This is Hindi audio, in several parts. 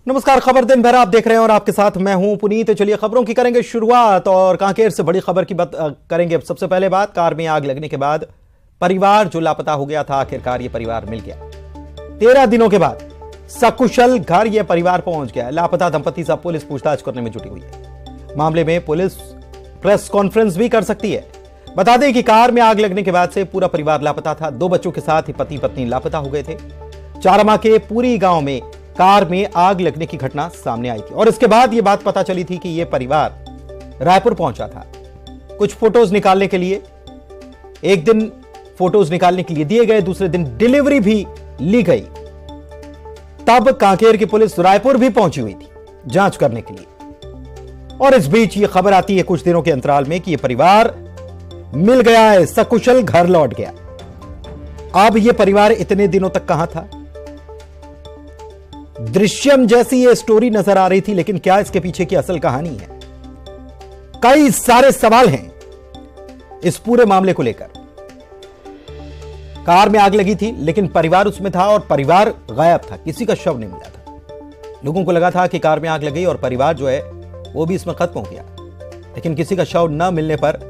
नमस्कार। खबर दिन भर आप देख रहे हैं और आपके साथ मैं हूं पुनीत। चलिए खबरों की करेंगे शुरुआत और कांकेर से बड़ी खबर की बात करेंगे। सबसे पहले बात, कार में आग लगने के बाद परिवार जो लापता हो गया था, आखिरकार ये परिवार मिल गया। 13 दिनों के बाद सकुशल घर यह परिवार पहुंच गया। लापता दंपति से पुलिस पूछताछ करने में जुटी हुई है। मामले में पुलिस प्रेस कॉन्फ्रेंस भी कर सकती है। बता दें कि कार में आग लगने के बाद से पूरा परिवार लापता था। 2 बच्चों के साथ ही पति पत्नी लापता हो गए थे। चारमा के पूरी गांव में कार में आग लगने की घटना सामने आई थी और इसके बाद यह बात पता चली थी कि यह परिवार रायपुर पहुंचा था कुछ फोटोज निकालने के लिए। एक दिन फोटोज निकालने के लिए दिए गए, दूसरे दिन डिलीवरी भी ली गई। तब कांकेर की पुलिस रायपुर भी पहुंची हुई थी जांच करने के लिए। और इस बीच यह खबर आती है कुछ दिनों के अंतराल में कि यह परिवार मिल गया है, सकुशल घर लौट गया। अब यह परिवार इतने दिनों तक कहां था? दृश्यम जैसी ये स्टोरी नजर आ रही थी, लेकिन क्या इसके पीछे की असल कहानी है? कई सारे सवाल हैं इस पूरे मामले को लेकर। कार में आग लगी थी लेकिन परिवार उसमें था और परिवार गायब था, किसी का शव नहीं मिला था। लोगों को लगा था कि कार में आग लगी और परिवार जो है वो भी इसमें खत्म हो गया, लेकिन किसी का शव न मिलने पर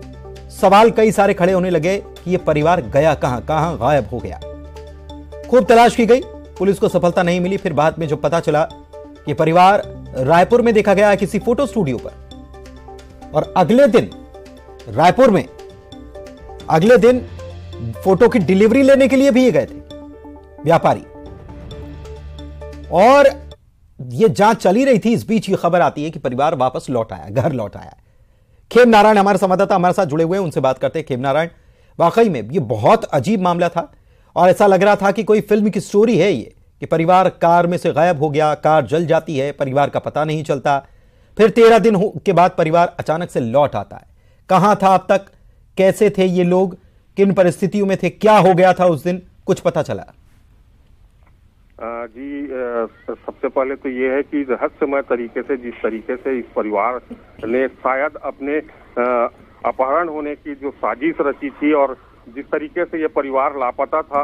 सवाल कई सारे खड़े होने लगे कि यह परिवार गया कहां, कहां गायब हो गया। खूब तलाश की गई, पुलिस को सफलता नहीं मिली। फिर बाद में जब पता चला कि परिवार रायपुर में देखा गया किसी फोटो स्टूडियो पर, और अगले दिन रायपुर में अगले दिन फोटो की डिलीवरी लेने के लिए भी गए थे व्यापारी। और यह जांच चली रही थी। इस बीच ये खबर आती है कि परिवार वापस लौट आया, घर लौट आया। खेम नारायण हमारे संवाददाता हमारे साथ जुड़े हुए हैं, उनसे बात करते हैं। खेम नारायण, वाकई में यह बहुत अजीब मामला था और ऐसा लग रहा था कि कोई फिल्म की स्टोरी है ये, कि परिवार कार में से गायब हो गया, कार जल जाती है, परिवार का पता नहीं चलता। फिर 13 दिन के बाद परिवार अचानक से लौट आता है। कहां था अब तक, कैसे थे ये लोग, किन परिस्थितियों में थे, क्या हो गया था उस दिन, कुछ पता चला? जी, सबसे पहले तो ये है कि रहस्यमय तरीके से, जिस तरीके से इस परिवार ने शायद अपने अपहरण होने की जो साजिश रची थी और जिस तरीके से ये परिवार लापता था,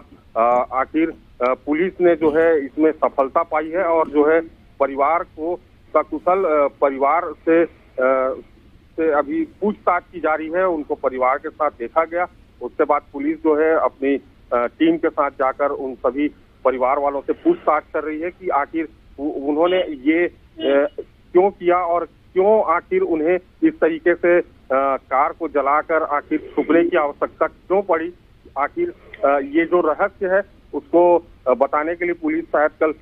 आखिर पुलिस ने जो है इसमें सफलता पाई है और जो है परिवार को सकुशल परिवार से अभी पूछताछ की जा रही है। उनको परिवार के साथ देखा गया, उसके बाद पुलिस जो है अपनी टीम के साथ जाकर उन सभी परिवार वालों से पूछताछ कर रही है कि आखिर उन्होंने ये क्यों किया और क्यों आखिर उन्हें इस तरीके से कार को जलाकर आखिर छुपने की आवश्यकता क्यों पड़ी। आखिर ये जो रहस्य है उसको बताने के लिए पुलिस शायद कल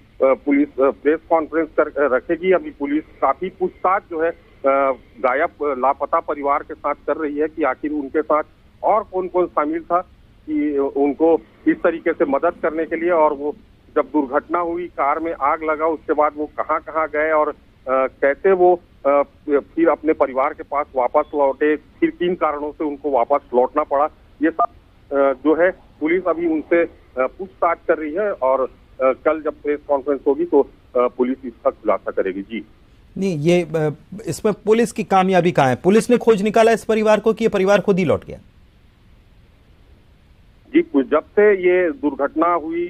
पुलिस प्रेस कॉन्फ्रेंस रखेगी। अभी पुलिस काफी पूछताछ जो है गायब लापता परिवार के साथ कर रही है कि आखिर उनके साथ और कौन कौन शामिल था कि उनको इस तरीके से मदद करने के लिए, और वो जब दुर्घटना हुई, कार में आग लगा, उसके बाद वो कहाँ कहाँ गए और कैसे वो फिर अपने परिवार के पास वापस लौटे, फिर किन कारणों से उनको वापस लौटना पड़ा। ये सब जो है पुलिस अभी उनसे पूछताछ कर रही है और कल जब प्रेस कॉन्फ्रेंस होगी तो पुलिस इसका खुलासा करेगी। जी नहीं, ये इसमें पुलिस की कामयाबी कहाँ है? पुलिस ने खोज निकाला इस परिवार को कि ये परिवार खुद ही लौट गया? जी, जब से ये दुर्घटना हुई,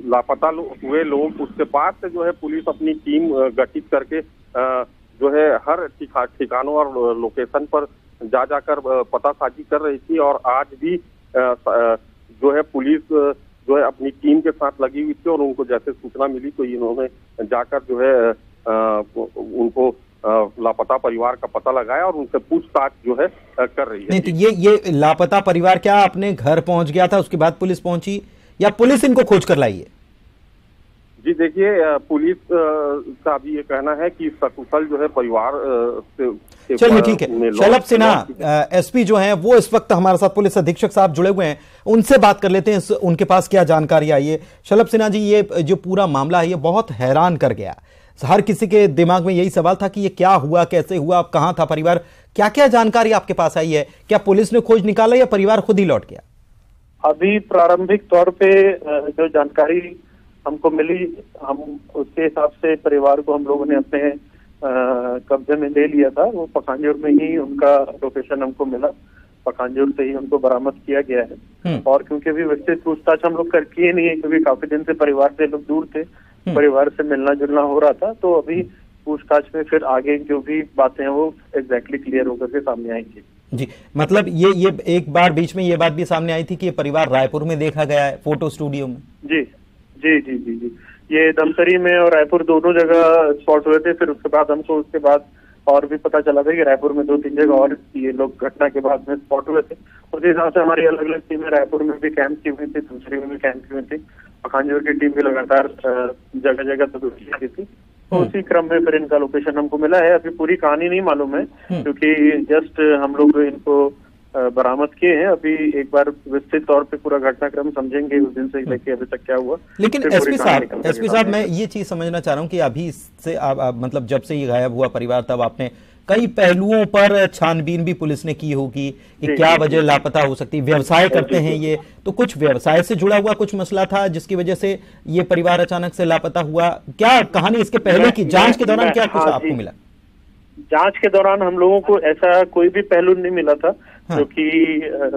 लापता हुए लोग, उसके बाद से जो है पुलिस अपनी टीम गठित करके जो है हर ठिकानों और लोकेशन पर जाकर पतासाजी कर रही थी। और आज भी जो है पुलिस जो है अपनी टीम के साथ लगी हुई थी और उनको जैसे सूचना मिली तो इन्होंने जाकर जो है उनको लापता परिवार का पता लगाया और उनसे पूछताछ जो है कर रही है। नहीं तो ये लापता परिवार क्या अपने घर पहुंच गया था, उसके बाद पुलिस पहुंची, या पुलिस इनको खोज कर लाई है? जी देखिए, पुलिस का भी ये कहना है कि सकुशल जो है परिवार से चलिए ठीक है। शलभ सिन्हा एसपी जो हैं वो इस वक्त हमारे साथ पुलिस अधीक्षक साहब जुड़े हुए हैं, उनसे बात कर लेते हैं उनके पास क्या जानकारी आई है। शलभ सिन्हा जी, ये जो पूरा मामला है ये बहुत हैरान कर गया। हर किसी के दिमाग में यही सवाल था कि ये क्या हुआ, कैसे हुआ, अब कहां था परिवार, क्या क्या जानकारी आपके पास आई है? क्या पुलिस ने खोज निकाला या परिवार खुद ही लौट गया? अभी प्रारंभिक तौर पे जो जानकारी हमको मिली, हम उसके हिसाब से परिवार को हम लोगों ने अपने कब्जे में ले लिया था। वो पखांजूर में ही उनका लोकेशन हमको मिला, पखांजूर से ही उनको बरामद किया गया है। और क्योंकि अभी विस्तृत पूछताछ हम लोग कर किए नहीं है, क्योंकि काफी दिन से परिवार से लोग दूर थे, परिवार से मिलना जुलना हो रहा था। तो अभी पूछताछ में फिर आगे जो भी बातें हैं वो एग्जैक्टली क्लियर होकर के सामने आएंगी। जी, मतलब ये एक बार बीच में ये बात भी सामने आई थी कि ये परिवार रायपुर में देखा गया है फोटो स्टूडियो में। जी जी जी जी जी, ये दमसरी में और रायपुर दोनों जगह स्पॉट हुए थे। फिर उसके बाद हमको उसके बाद और भी पता चला था कि रायपुर में 2-3 जगह और ये लोग घटना के बाद में स्पॉट हुए थे। उस हिसाब से हमारी अलग अलग टीमें रायपुर में भी कैंप की हुई थी, दमसरी में भी कैंप की हुई थी, पखांजूर की टीम भी लगातार जगह जगह तलाशी की थी। तो उसी क्रम में फिर इनका लोकेशन हमको मिला है। अभी पूरी कहानी नहीं मालूम है क्योंकि जस्ट हम लोग इनको बरामद किए हैं। अभी एक बार विस्तृत तौर पे पूरा घटनाक्रम समझेंगे उस दिन से लेके अभी तक क्या हुआ। लेकिन एसपी साहब मैं ये चीज समझना चाह रहा हूँ कि अभी से मतलब जब से ये गायब हुआ परिवार तब आपने कई पहलुओं पर छानबीन भी पुलिस ने की होगी कि क्या वजह लापता हो सकती। व्यवसाय करते हैं ये, तो कुछ व्यवसाय से जुड़ा हुआ कुछ मसला था जिसकी वजह से ये परिवार अचानक से लापता हुआ। क्या कहानी इसके पहले की जांच के दौरान क्या कुछ आपको मिला? जांच के दौरान हम लोगों को ऐसा कोई भी पहलू नहीं मिला था जो कि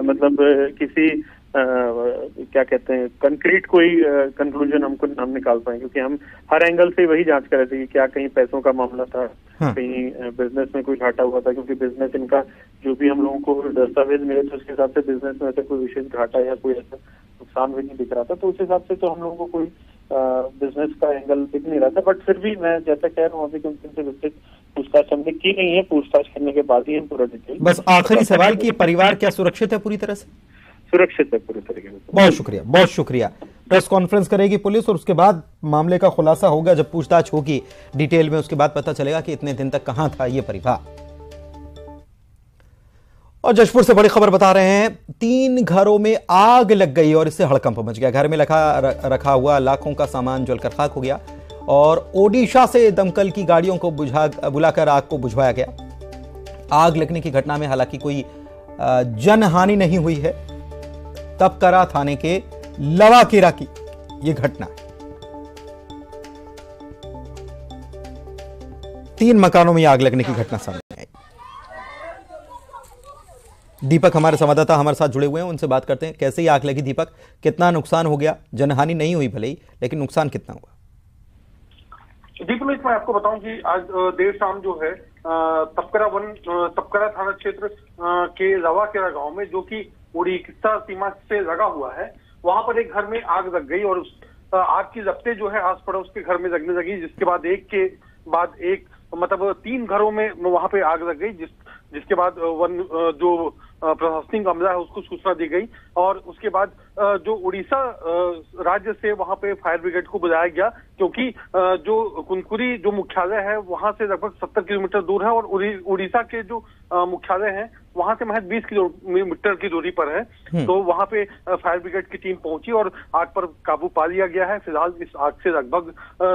मतलब किसी क्या कहते हैं कंक्रीट कोई कंक्लूजन हमको हम निकाल पाए, क्योंकि हम हर एंगल से वही जांच कर रहे थे कि क्या कहीं पैसों का मामला था, कहीं बिजनेस में कोई घाटा हुआ था, क्योंकि बिजनेस इनका जो भी हम लोगों को दस्तावेज मिले थे उसके हिसाब से बिजनेस में ऐसा कोई विशेष घाटा या कोई ऐसा नुकसान भी नहीं दिख रहा था। तो उस हिसाब से तो हम लोगों को कोई बिजनेस का एंगल दिख नहीं रहा था। बट फिर भी मैं जैसा कह रहा हूँ अभी क्योंकि उनसे विस्तृत पूछताछ हमने की नहीं है, पूछताछ करने के बाद ही हम पूरा डिटेल। बस आखिरी सवाल कि परिवार क्या सुरक्षित है पूरी तरह से? सुरक्षित है पूरी तरीके से। बहुत शुक्रिया। प्रेस कॉन्फ्रेंस करेगी पुलिस और उसके बाद मामले का खुलासा होगा जब पूछताछ होगी डिटेल में, उसके बाद पता चलेगा कि इतने दिन तक कहां था ये परिवार। और जशपुर से बड़ी खबर बता रहे हैं, 3 घरों में आग लग गई और इससे हड़कंप मच गया। घर में रखा हुआ लाखों का सामान जलकर खाक हो गया और ओडिशा से दमकल की गाड़ियों को बुलाकर आग को बुझवाया गया। आग लगने की घटना में हालांकि कोई जनहानि नहीं हुई है। तपकरा थाने के लवाकेरा की यह घटना। 3 मकानों में आग लगने की घटना सामने आई। दीपक हमारे संवाददाता हमारे साथ जुड़े हुए हैं, उनसे बात करते हैं। कैसे ही आग लगी दीपक, कितना नुकसान हो गया? जनहानि नहीं हुई भले ही, लेकिन नुकसान कितना हुआ? जी पुलिस, मैं आपको बताऊं कि आज देर शाम जो है तपकरा थाना क्षेत्र के लवाकेरा गांव में, जो कि उड़ीसा सीमा से लगा हुआ है, वहां पर एक घर में आग लग गई और उस आग की लपटें जो है आस पड़ोस के घर में लगने लगी, जिसके बाद एक के बाद एक मतलब 3 घरों में वहां पे आग लग गई, जिसके बाद जो प्रशासनिक अमला है उसको सूचना दी गई और उसके बाद जो उड़ीसा राज्य से वहां पे फायर ब्रिगेड को बुलाया गया, क्योंकि जो कुनकुरी जो मुख्यालय है वहां से लगभग 70 किलोमीटर दूर है और उड़ीसा के जो मुख्यालय है वहां से महज 20 किलोमीटर की दूरी पर है। तो वहां पे फायर ब्रिगेड की टीम पहुंची और आग पर काबू पा लिया गया है। फिलहाल इस आग से लगभग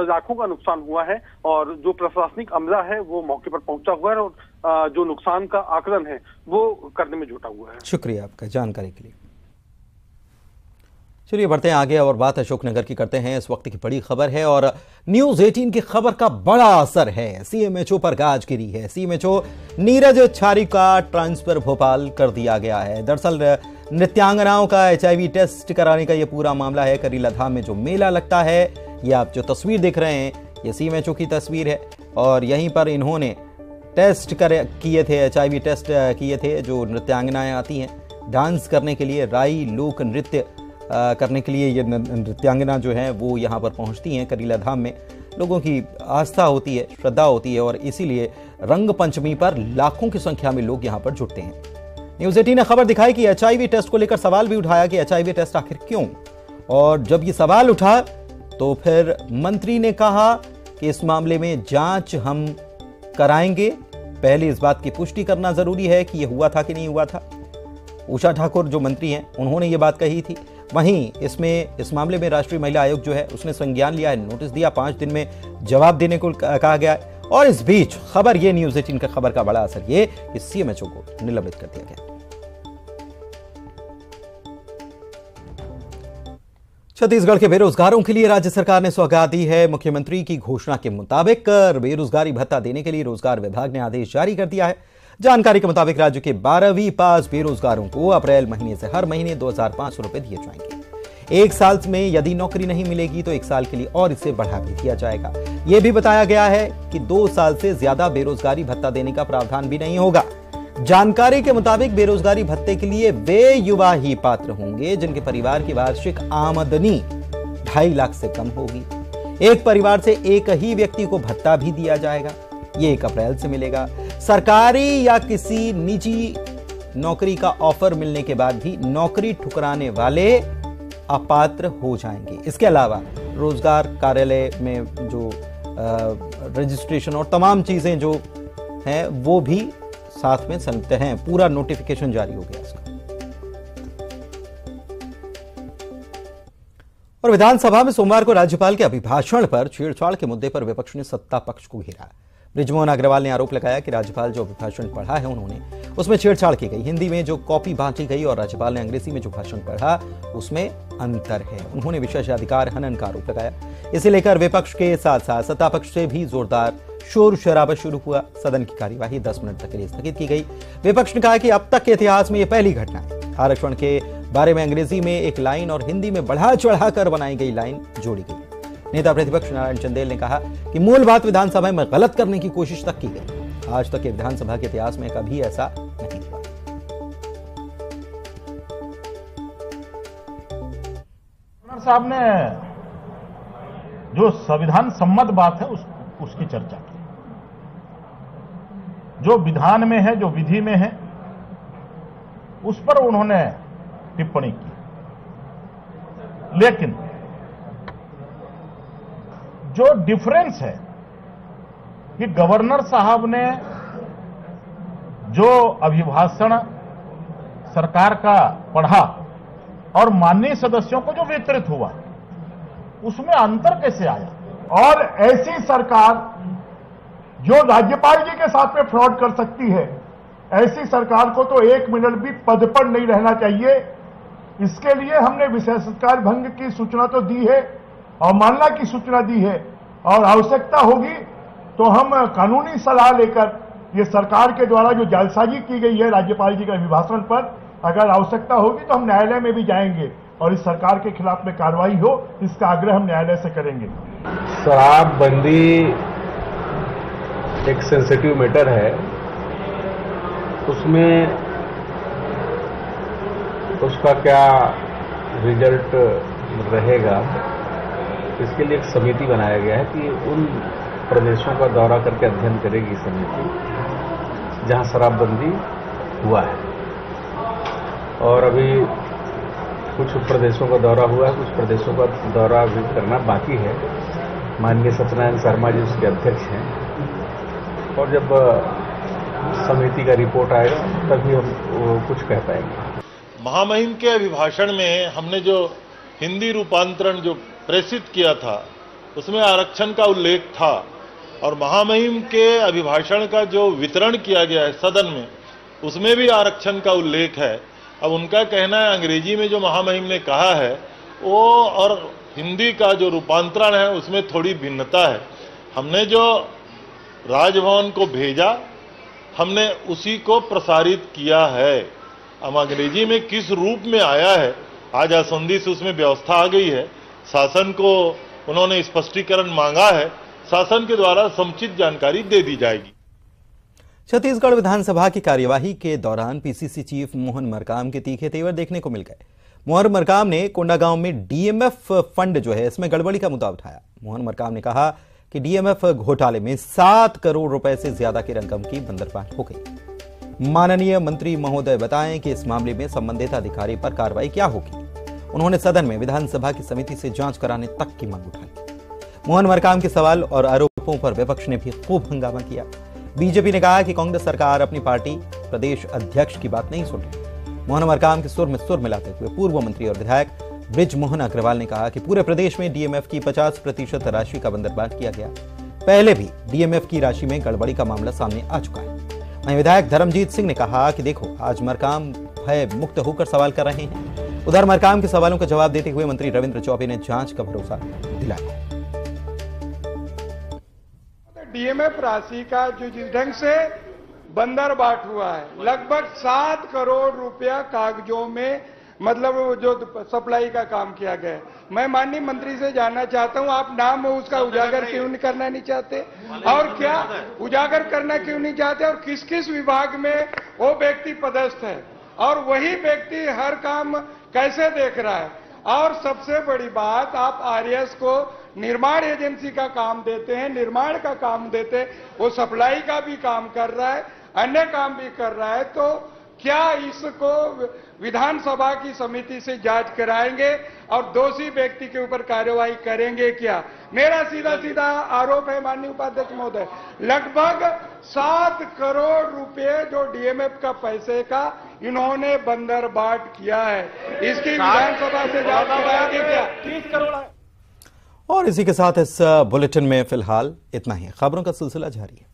लाखों का नुकसान हुआ है और जो प्रशासनिक अमला है वो मौके पर पहुंचा हुआ है और जो नुकसान का आकलन है वो करने में जुटा हुआ है। शुक्रिया आपका जानकारी के लिए। चलिए बढ़ते हैं आगे और बात अशोकनगर की करते हैं। इस वक्त की बड़ी खबर है और न्यूज 18 की खबर का बड़ा असर है। सीएमएचओ पर गाज गिरी है। सीएमएचओ नीरज छारी का ट्रांसफर भोपाल कर दिया गया है। दरअसल नृत्यांगनाओं का HIV टेस्ट कराने का यह पूरा मामला है। करीला धाम में जो मेला लगता है, ये आप जो तस्वीर देख रहे हैं ये सीएमएचओ की तस्वीर है और यहीं पर इन्होंने टेस्ट किए थे, HIV टेस्ट किए थे। जो नृत्यांगनाएं आती हैं डांस करने के लिए, राई लोक नृत्य करने के लिए, ये नृत्यांगना जो हैं वो यहाँ पर पहुँचती हैं करीला धाम में। लोगों की आस्था होती है, श्रद्धा होती है और इसीलिए रंग पंचमी पर लाखों की संख्या में लोग यहाँ पर जुटते हैं। न्यूज 18 ने खबर दिखाई कि HIV टेस्ट को लेकर सवाल भी उठाया कि HIV टेस्ट आखिर क्यों, और जब ये सवाल उठा तो फिर मंत्री ने कहा कि इस मामले में जांच हम कराएंगे। पहले इस बात की पुष्टि करना जरूरी है कि यह हुआ था कि नहीं हुआ था। उषा ठाकुर जो मंत्री हैं उन्होंने ये बात कही थी। वहीं इस मामले में राष्ट्रीय महिला आयोग जो है उसने संज्ञान लिया है, नोटिस दिया, 5 दिन में जवाब देने को कहा गया है। और इस बीच खबर ये न्यूज 18 का खबर का बड़ा असर ये कि सीएमएचओ को निलंबित कर दिया गया। छत्तीसगढ़ के बेरोजगारों के लिए राज्य सरकार ने सौगात दी है। मुख्यमंत्री की घोषणा के मुताबिक बेरोजगारी भत्ता देने के लिए रोजगार विभाग ने आदेश जारी कर दिया है। जानकारी के मुताबिक राज्य के 12वीं पास बेरोजगारों को अप्रैल महीने से हर महीने 2,500 रुपए दिए जाएंगे। 1 साल में यदि नौकरी नहीं मिलेगी तो 1 साल के लिए और इसे बढ़ा भी दिया जाएगा। यह भी बताया गया है कि 2 साल से ज्यादा बेरोजगारी भत्ता देने का प्रावधान भी नहीं होगा। जानकारी के मुताबिक बेरोजगारी भत्ते के लिए वे युवा ही पात्र होंगे जिनके परिवार की वार्षिक आमदनी 2.5 लाख से कम होगी। एक परिवार से एक ही व्यक्ति को भत्ता भी दिया जाएगा। ये 1 अप्रैल से मिलेगा। सरकारी या किसी निजी नौकरी का ऑफर मिलने के बाद भी नौकरी ठुकराने वाले अपात्र हो जाएंगे। इसके अलावा रोजगार कार्यालय में जो रजिस्ट्रेशन और तमाम चीजें जो हैं वो भी साथ में संलग्न हैं। पूरा नोटिफिकेशन जारी हो गया इसका। और विधानसभा में सोमवार को राज्यपाल के अभिभाषण पर छेड़छाड़ के मुद्दे पर विपक्ष ने सत्ता पक्ष को घेरा। बृजमोहन अग्रवाल ने आरोप लगाया कि राज्यपाल जो अभिभाषण पढ़ा है उन्होंने उसमें छेड़छाड़ की गई। हिंदी में जो कॉपी बांटी गई और राज्यपाल ने अंग्रेजी में जो भाषण पढ़ा उसमें अंतर है। उन्होंने विशेषाधिकार हनन का आरोप लगाया। इसे लेकर विपक्ष के साथ साथ सत्ता पक्ष से भी जोरदार शोर शराबा शुरू हुआ। सदन की कार्यवाही 10 मिनट तक के लिए स्थगित की गई। विपक्ष ने कहा कि अब तक के इतिहास में यह पहली घटना है। आरक्षण के बारे में अंग्रेजी में एक लाइन और हिंदी में बढ़ा चढ़ाकर बनाई गई लाइन जोड़ी गई। नेता प्रतिपक्ष नारायण चंदेल ने कहा कि मूल बात विधानसभा में गलत करने की कोशिश तक की गई। आज तक के विधानसभा के इतिहास में कभी ऐसा नहीं हुआ। साहब ने जो संविधान सम्मत बात है उसकी चर्चा की। जो विधान में है, जो विधि में है, उस पर उन्होंने टिप्पणी की। लेकिन जो डिफरेंस है कि गवर्नर साहब ने जो अभिभाषण सरकार का पढ़ा और माननीय सदस्यों को जो वितरित हुआ उसमें अंतर कैसे आया। और ऐसी सरकार जो राज्यपाल जी के साथ में फ्रॉड कर सकती है, ऐसी सरकार को तो 1 मिनट भी पद पर नहीं रहना चाहिए। इसके लिए हमने विशेषाधिकार भंग की सूचना तो दी है, अवमानना की सूचना दी है, और आवश्यकता होगी तो हम कानूनी सलाह लेकर ये सरकार के द्वारा जो जालसाजी की गई है राज्यपाल जी के अभिभाषण पर, अगर आवश्यकता होगी तो हम न्यायालय में भी जाएंगे और इस सरकार के खिलाफ में कार्रवाई हो, इसका आग्रह हम न्यायालय से करेंगे। शराबबंदी एक सेंसिटिव मैटर है, उसमें उसका क्या रिजल्ट रहेगा, इसके लिए एक समिति बनाया गया है कि उन प्रदेशों का दौरा करके अध्ययन करेगी समिति जहां शराबबंदी हुआ है। और अभी कुछ प्रदेशों का दौरा हुआ है, कुछ प्रदेशों का दौरा भी करना बाकी है। माननीय सत्यनारायण शर्मा जी उसके अध्यक्ष हैं, और जब समिति का रिपोर्ट आएगा तभी हम कुछ कह पाएंगे। महामहिम के अभिभाषण में हमने जो हिंदी रूपांतरण जो प्रेषित किया था उसमें आरक्षण का उल्लेख था, और महामहिम के अभिभाषण का जो वितरण किया गया है सदन में उसमें भी आरक्षण का उल्लेख है। अब उनका कहना है अंग्रेजी में जो महामहिम ने कहा है वो और हिंदी का जो रूपांतरण है उसमें थोड़ी भिन्नता है। हमने जो राजभवन को भेजा हमने उसी को प्रसारित किया है। अब अंग्रेजी में किस रूप में आया है, आज आसंदी से उसमें व्यवस्था आ गई है। शासन को उन्होंने स्पष्टीकरण मांगा है, शासन के द्वारा समुचित जानकारी दे दी जाएगी। छत्तीसगढ़ विधानसभा की कार्यवाही के दौरान पीसीसी चीफ मोहन मरकाम के तीखे तेवर देखने को मिल गए। मोहन मरकाम ने कोंडागांव में डीएमएफ फंड जो है इसमें गड़बड़ी का मुद्दा उठाया। मोहन मरकाम ने कहा कि डीएमएफ घोटाले में 7 करोड़ रुपए से ज्यादा की रकम की बंदरबांट हो गई। माननीय मंत्री महोदय बताएं कि इस मामले में संबंधित अधिकारी पर कार्रवाई क्या होगी। उन्होंने सदन में विधानसभा की समिति से जांच कराने तक की मांग उठाई। मोहन मरकाम के सवाल और आरोपों पर विपक्ष ने भी खूब हंगामा किया। बीजेपी ने कहा कि कांग्रेस सरकार अपनी पार्टी प्रदेश अध्यक्ष की बात नहीं सुन रही। मोहन मरकाम के सुर में सुर मिलाते हुए पूर्व मंत्री और विधायक बृजमोहन अग्रवाल ने कहा कि पूरे प्रदेश में डीएमएफ की 50% राशि का बंदरबांट किया गया। पहले भी डीएमएफ की राशि में गड़बड़ी का मामला सामने आ चुका है। वहीं विधायक धर्मजीत सिंह ने कहा कि देखो आज मरकाम भय मुक्त होकर सवाल कर रहे हैं। उधर मरकाम के सवालों का जवाब देते हुए मंत्री रविंद्र चौबे ने जांच का भरोसा दिलाया। डीएमएफ राशि का जो जिस ढंग से बंदरबाट हुआ है, लगभग 7 करोड़ रुपया कागजों में मतलब जो सप्लाई का काम किया गया है। मैं माननीय मंत्री से जानना चाहता हूं, आप नाम उसका उजागर क्यों नहीं करना नहीं चाहते, और क्या उजागर करना क्यों नहीं चाहते, और किस किस विभाग में वो व्यक्ति पदस्थ है और वही व्यक्ति हर काम कैसे देख रहा है। और सबसे बड़ी बात, आप आरएस को निर्माण एजेंसी का काम देते हैं, निर्माण का काम देते हैं, वो सप्लाई का भी काम कर रहा है, अन्य काम भी कर रहा है, तो क्या इसको विधानसभा की समिति से जांच कराएंगे और दोषी व्यक्ति के ऊपर कार्यवाही करेंगे क्या? मेरा सीधा सीधा आरोप है माननीय उपाध्यक्ष महोदय, लगभग 7 करोड़ रुपए जो डीएमएफ का पैसे का इन्होंने बंदरबाट किया है, इसकी विधानसभा से जांच कराएंगे क्या? 30 करोड़ है। और इसी के साथ इस बुलेटिन में फिलहाल इतना ही। खबरों का सिलसिला जारी है।